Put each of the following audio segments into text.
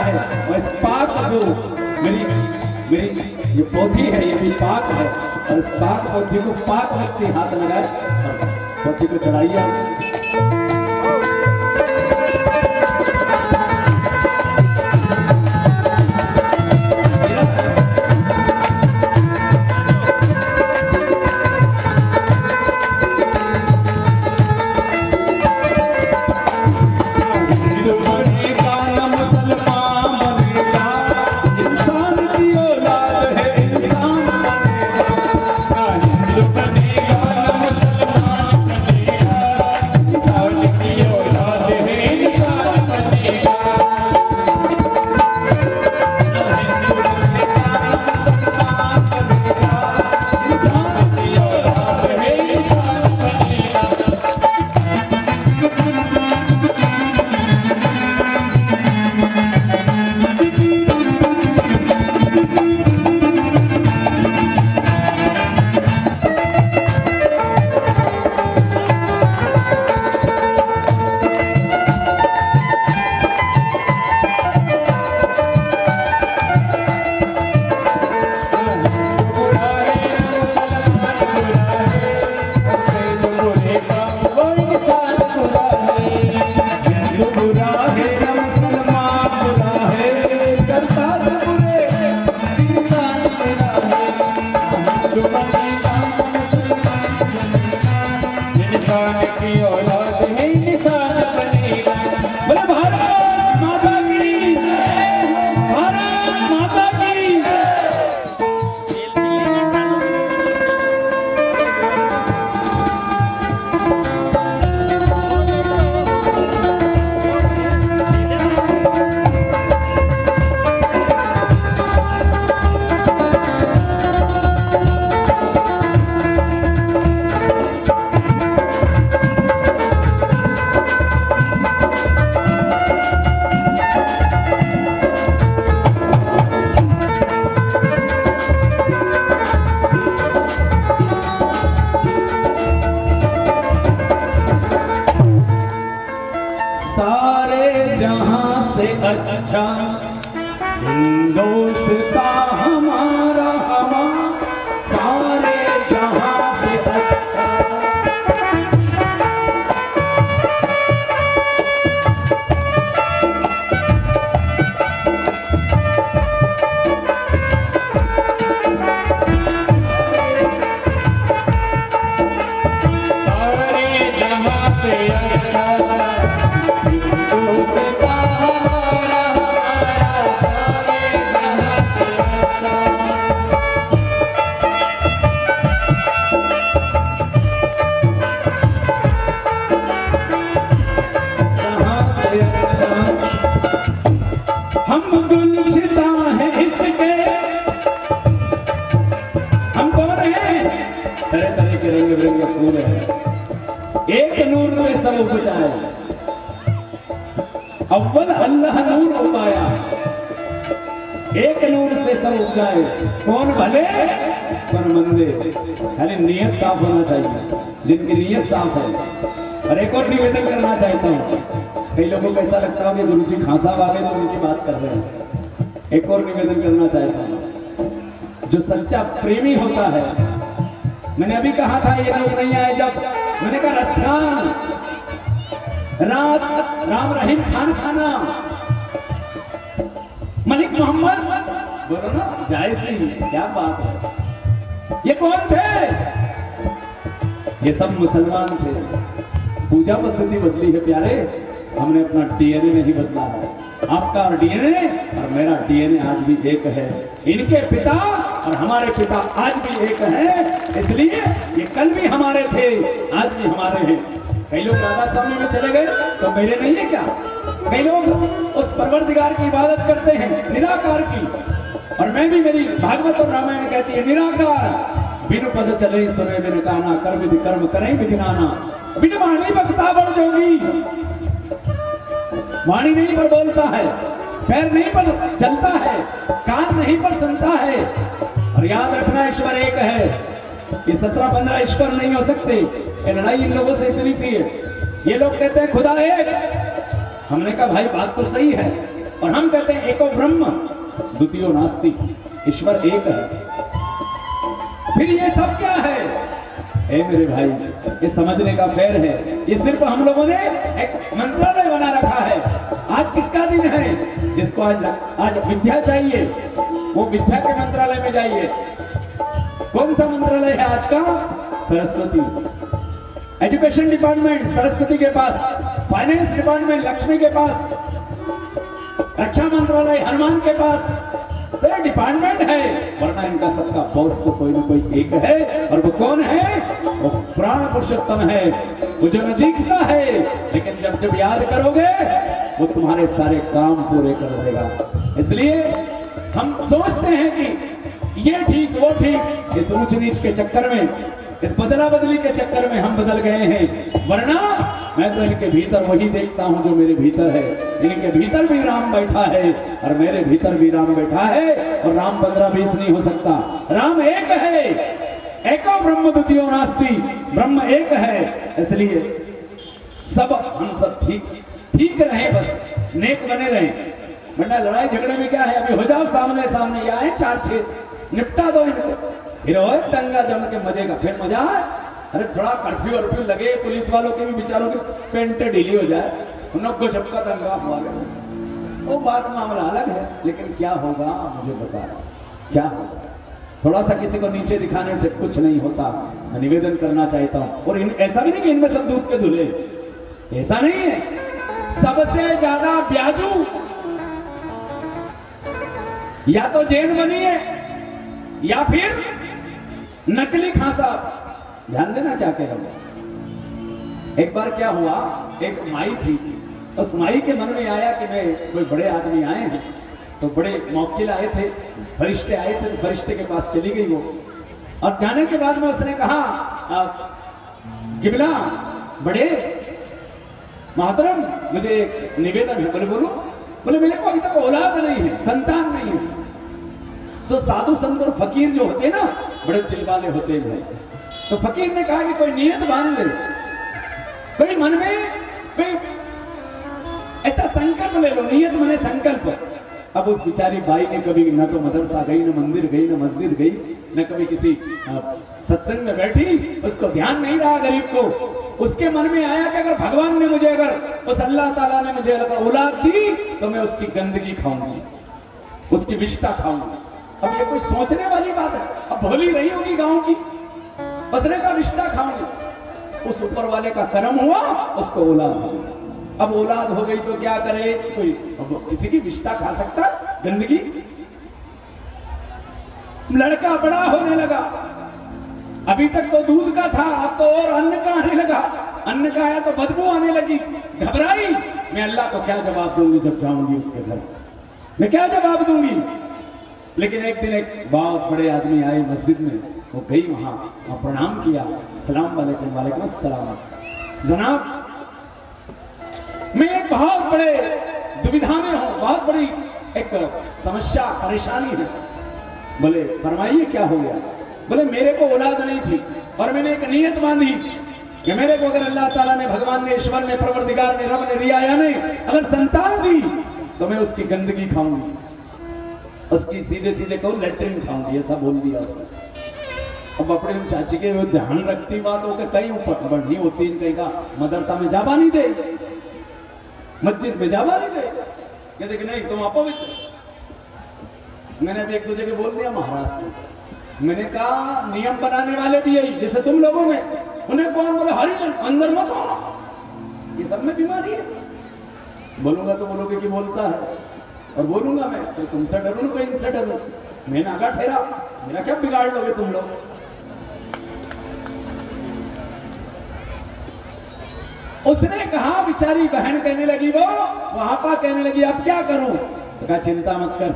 है। और इस पाक जो मेरी ये पोथी है, ये भी पाक है, और इस पाक पोथी को पाक व्यक्ति हाथ लगाए और पोथी को चढ़ाइए। अच्छा हिंदुस्तान हमारा सारे जहां से अच्छा। एक नूर में सब उपजाए, अव्वल अल्लाह नूर उपाया। एक नूर से सब उपजाए, कौन भले कौन मंदे। यानी नियत साफ होना चाहिए, जिनकी नियत साफ है। और एक और निवेदन करना चाहता हूँ, कई लोगों को ऐसा लगता है कि गुरुजी खासा वाले तो उनकी बात कर रहे हैं। एक और निवेदन करना चाहता हूँ, जो सच्चा प्रेमी होता है, मैंने अभी कहा था ये लोग नहीं आए जब मैंने कहा रसखान राम रहीम खान खाना मलिक मोहम्मद बोलो ना जय सिंह, क्या बात है। ये कौन थे? ये सब मुसलमान थे। पूजा पद्धति बदली है प्यारे, हमने अपना डीएनए नहीं बदला है। आपका डीएनए और मेरा डीएनए आज भी एक है। इनके पिता और हमारे पिता आज भी एक है, इसलिए ये कल भी हमारे थे, आज भी हमारे हैं। कई लोग राधा स्वामी में चले गए तो मेरे नहीं है क्या? कई लोग उस परवरदिगार की इबादत करते हैं, निराकार की, और मैं भी, मेरी भागवत और रामायण कहती है निराकार बिनु पद चले सुने बिन गाना, कर विधि कर्म करें विधि नाना, बिन वाणी बखता बढ़ जोगी। वाणी नहीं पर बोलता है, पैर नहीं पर चलता है, कान नहीं पर सुनता है। और याद रखना ईश्वर एक है, ये 17-15 ईश्वर नहीं हो सकते। ये लड़ाई इन लोगों से इतनी सी है। ये लोग कहते हैं खुदा एक, हमने कहा भाई बात तो सही है, और हम कहते हैं एको ब्रह्म द्वितीयो नास्ति, ईश्वर एक है। फिर ये सब क्या है? ए मेरे भाई, ये समझने का फेर है। ये सिर्फ हम लोगों ने एक मंत्रालय बना रखा है। आज किसका दिन है? जिसको आज विद्या चाहिए वो विद्या के मंत्रालय में जाइए। कौन सा मंत्रालय है आज का? सरस्वती। एजुकेशन डिपार्टमेंट सरस्वती के पास, फाइनेंस डिपार्टमेंट लक्ष्मी के पास, रक्षा मंत्रालय हनुमान के पास। तो ये डिपार्टमेंट है, वरना इनका सबका बॉस तो कोई ना कोई एक है। और वो कौन है? वो प्राण पुरुषोत्तम है, वो जो न दिखता है लेकिन जब जब याद करोगे वो तुम्हारे सारे काम पूरे कर देगा। इसलिए हम सोचते हैं कि ये ठीक वो ठीक, इस ऊंच नीच के चक्कर में, इस बदला बदली के चक्कर में हम बदल गए हैं। वरना मैं तो इनके भीतर वही देखता हूं जो मेरे भीतर है। इनके भीतर भी राम बैठा है और मेरे भीतर भी राम बैठा है। और राम 15-20 नहीं हो सकता। राम एक है, एको ब्रह्म द्वितीयो नास्ति, ब्रह्म एक है। इसलिए सब हम सब ठीक रहे, बस नेक बने रहे। वरना लड़ाई झगड़े में क्या है? अभी हो जाओ सामने सामने, आए 4-6 निपटा दो इनको, फिर हो दंगा जम के मजे का फिर मजा है। अरे थोड़ा कर्फ्यू वर्फ्यू लगे, पुलिस वालों के भी बेचारों की पेंट ढीली हो जाए, उन लोग को झपका दंगा हुआ गया, वो बात मामला अलग है। लेकिन क्या होगा मुझे बता रहा, क्या होगा? थोड़ा सा किसी को नीचे दिखाने से कुछ नहीं होता। मैं निवेदन करना चाहता हूँ। और ऐसा भी नहीं कि इनमें सब दूध के दूल्हे, ऐसा नहीं है। सबसे ज्यादा ब्याजू या तो जैन बनिए या फिर नकली खासा। ध्यान देना क्या कह रहा हूं। एक बार क्या हुआ, एक माई थी, उस माई के मन में आया कि मैं कोई बड़े आदमी आए हैं, तो बड़े मौकिल आए थे, फरिश्ते आए थे, तो फरिश्ते के पास चली गई वो। और जाने के बाद में उसने कहा, गिबला बड़े मोहतरम, मुझे निवेदन है। बोले बोलो। बोले मेरे को अभी तक औलाद नहीं है, संतान नहीं है। तो साधु संत और फकीर जो होते हैं ना, बड़े दिल वाले होते हैं भाई। तो फकीर ने कहा कि कोई नियत बांध ले, कोई मन में कोई ऐसा संकल्प ले लो। नियत मने संकल्प। अब उस बिचारी बाई ने कभी न तो मदरसा गई, न मंदिर गई, न मस्जिद गई, न कभी किसी सत्संग में बैठी, उसको ध्यान नहीं रहा गरीब को। उसके मन में आया कि अगर भगवान ने मुझे, अगर उस अल्लाह ताला ने मुझे अगर औलाद दी तो मैं उसकी गंदगी खाऊंगी, उसकी विष्ठा खाऊंगी। अब ये कोई सोचने वाली बात है? अब भोली रही होगी गांव की, बसरे का विष्ठा खाऊंगी। उस ऊपर वाले का कर्म हुआ, उसको औलाद हो गई। अब औलाद हो गई तो क्या करे? कोई किसी की विष्ठा खा सकता? गंदगी। लड़का बड़ा होने लगा, अभी तक तो दूध का था, अब तो और अन्न का आने लगा। अन्न का आया तो बदबू आने लगी। घबराई, मैं अल्लाह को क्या जवाब दूंगी जब जाऊंगी उसके घर, मैं क्या जवाब दूंगी? लेकिन एक दिन एक बहुत बड़े आदमी आए मस्जिद में, वो गई वहां प्रणाम किया, सलाम वालेकुम। वालेकुम अस्सलाम। जनाब मैं एक बहुत बड़े दुविधा में हूं, बहुत बड़ी एक समस्या परेशानी है। बोले फरमाइए क्या हो गया? बोले मेरे को औलाद नहीं थी और मैंने एक नियत बांधी कि मेरे को अगर अल्लाह ताला ने, भगवान ने, ईश्वर ने, परवरदिगार ने, रब ने, रियाया ने अगर संतान दी तो मैं उसकी गंदगी खाऊंगी, उसकी सीधे सीधे कहूं लेटरिन खाऊंगी, ऐसा बोल दिया उसने। अब अपने उन चाची के ध्यान रखती बात हो के कहीं ऊपर बढ़नी होती, कहीं का मदरसा में जाबा नहीं दे, मस्जिद में जाबा नहीं दे, कहते कि नहीं तुम अपवित्र। मैंने अभी एक दो जगह बोल दिया महाराष्ट्र में, मैंने कहा नियम बनाने वाले भी यही, जैसे तुम लोगों में, उन्हें कौन बोले हरिजन अंदर मत आना, ये सब में बीमारी है। बोलूंगा तो बोलोगे कि बोलता है, और बोलूंगा मैं तो तुमसे डरूं, कोई इनसे डरूं, मैं नागा ठहरा, मेरा क्या बिगाड़ लोगे तुम लोग? उसने कहा, बेचारी बहन कहने लगी, वो वहां पर कहने लगी अब क्या करूं? तो कहा चिंता मत कर,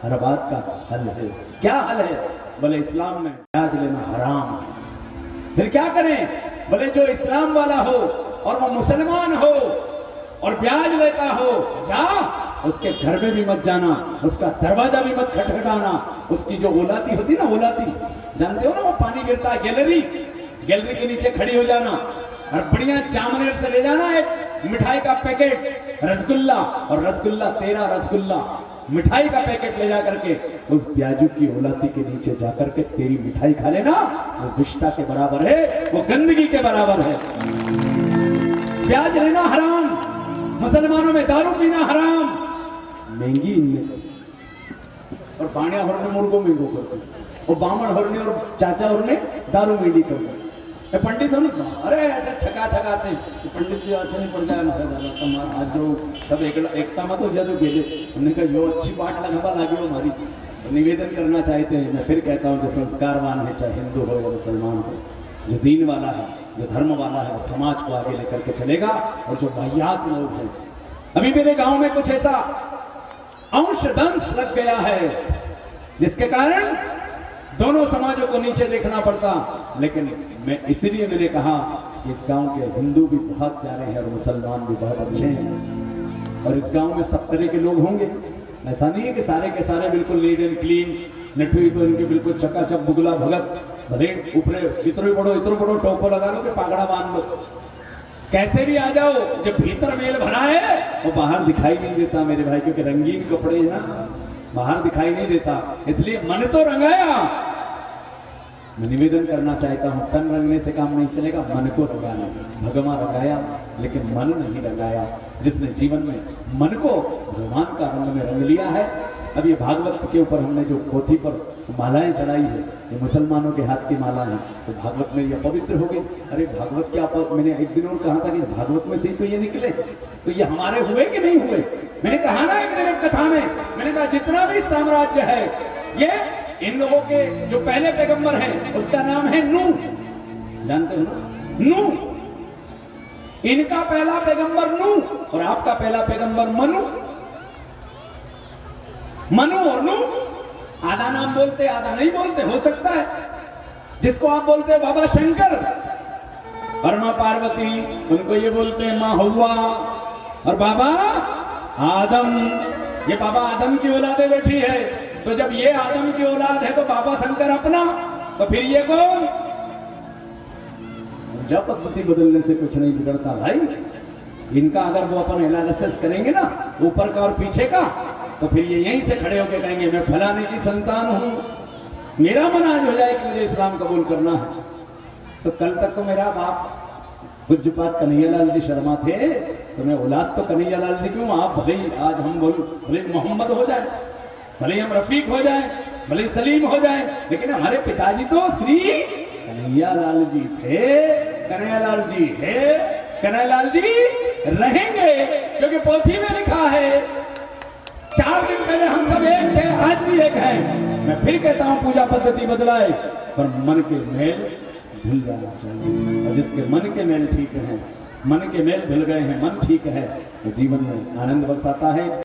हर बात का हल है। क्या हल है? बोले इस्लाम में ब्याज लेना हराम है। फिर क्या करें? बोले जो इस्लाम वाला हो और वो मुसलमान हो और ब्याज लेता हो, जा उसके घर में भी मत जाना, उसका दरवाजा भी मत खटखटाना। उसकी जो ओलाती होती ना, ओलाती जानते हो ना, वो पानी गिरता है, गैलरी के नीचे खड़ी हो जाना और बढ़िया चामनेर से ले जाना एक मिठाई का पैकेट, रसगुल्ला, और रसगुल्ला तेरा रसगुल्ला मिठाई का पैकेट ले जा करके उस ब्याजू की औलादी के नीचे जाकर के तेरी मिठाई खा लेना, वो विष्टा के बराबर है, वो गंदगी के बराबर है। प्याज लेना हराम, मुसलमानों में दारू पीना हराम, महंगी इनने और बाणिया हरने मुर्गो महंगो करते, और बामण हरने और चाचा हरने दारू महंगी करते। पंडित हम अरे ऐसे छका छकाते पंडित जी अच्छा नहीं पड़ जाए आज जो सब एकता में तो जब गेले हमने कहा यो अच्छी बात लगा लगी हमारी निवेदन करना चाहते हैं। मैं फिर कहता हूँ जो संस्कारवान है, चाहे हिंदू हो या मुसलमान हो, जो दीन वाला है, जो धर्म वाला है, वो समाज को आगे लेकर के चलेगा। और जो वाहियात लोग हैं, अभी मेरे गांव में कुछ ऐसा अंशदंश लग गया है जिसके कारण दोनों समाजों को नीचे देखना पड़ता। लेकिन मैं इसलिए मैंने कहा कि इस गांव के हिंदू भी बहुत प्यारे हैं और मुसलमान भी बहुत अच्छे हैं, और इस गांव में सब तरह के लोग होंगे। ऐसा नहीं है कि सारे के सारे बिल्कुल नीट एंड क्लीन नठुई, तो इनके बिल्कुल चकाचक बुगला भगत भले ऊपरे इतरो बड़ो टोपो लगा लो कि पागड़ा बांध लो, कैसे भी आ जाओ, जब भीतर मेल भरा है वो बाहर दिखाई नहीं देता मेरे भाई, क्योंकि रंगीन कपड़े है ना, बाहर दिखाई नहीं देता। इसलिए मन तो रंगाया। मैं निवेदन करना चाहता हूं, तन रंगने से काम नहीं चलेगा, मन को रंगाना। भगवान रंगाया लेकिन मन नहीं रंगाया। जिसने जीवन में मन को भगवान का रंग में रंग लिया है। अब ये भागवत के ऊपर हमने जो पोथी पर मालाएं चढ़ाई है, ये मुसलमानों के हाथ की माला है, तो भागवत में ये पवित्र हो गई। अरे भागवत क्या, मैंने एक दिन और कहा था कि इस भागवत में से ही तो ये निकले, तो ये हमारे हुए कि नहीं हुए। मैंने कहा ना एक दिन एक कथा में, मैंने कहा जितना भी साम्राज्य है ये इन लोगों के जो पहले पैगंबर हैं उसका नाम है नूह, जानते हो ना, नूह। इनका पहला पैगंबर नूह और आपका पहला पैगंबर मनु। मनु और नूह आधा नाम बोलते आधा नहीं बोलते, हो सकता है। जिसको आप बोलते हैं बाबा शंकर और मां पार्वती, उनको ये बोलते हैं मां हव्वा और बाबा आदम। ये बाबा आदम की औलादे बैठी है, तो जब ये आदम की औलाद है तो बाबा शंकर अपना, तो फिर ये कौन? पूजा पद्धति बदलने से कुछ नहीं बिगड़ता भाई। इनका अगर वो अपन एनालिसिस करेंगे ना ऊपर का और पीछे का, तो फिर ये यहीं से खड़े होकर कहेंगे मैं फलाने की संतान हूं, मेरा मन आज हो जाए कि मुझे इस्लाम कबूल करना है। तो कल तक तो मेरा बाप पूज्यपाद कन्हैयालाल जी शर्मा थे, तो मैं औलाद तो कन्हैयालाल जी क्यों? आप भले आज हम भले मोहम्मद हो जाए, भले हम रफीक हो जाए, भले सलीम हो जाए, लेकिन हमारे पिताजी तो श्री कन्हैयालाल जी थे, कन्हैयालाल जी है, कन्हैयालाल जी रहेंगे, क्योंकि पोथी में लिखा है 4 दिन पहले हम सब एक थे, आज भी एक हैं। मैं फिर कहता हूं पूजा पद्धति बदलाए पर मन के मेल धुल जाना चाहिए, और जिसके मन के मेल ठीक है, मन के मेल धुल गए हैं, मन ठीक है, तो जीवन में आनंद बरसाता है।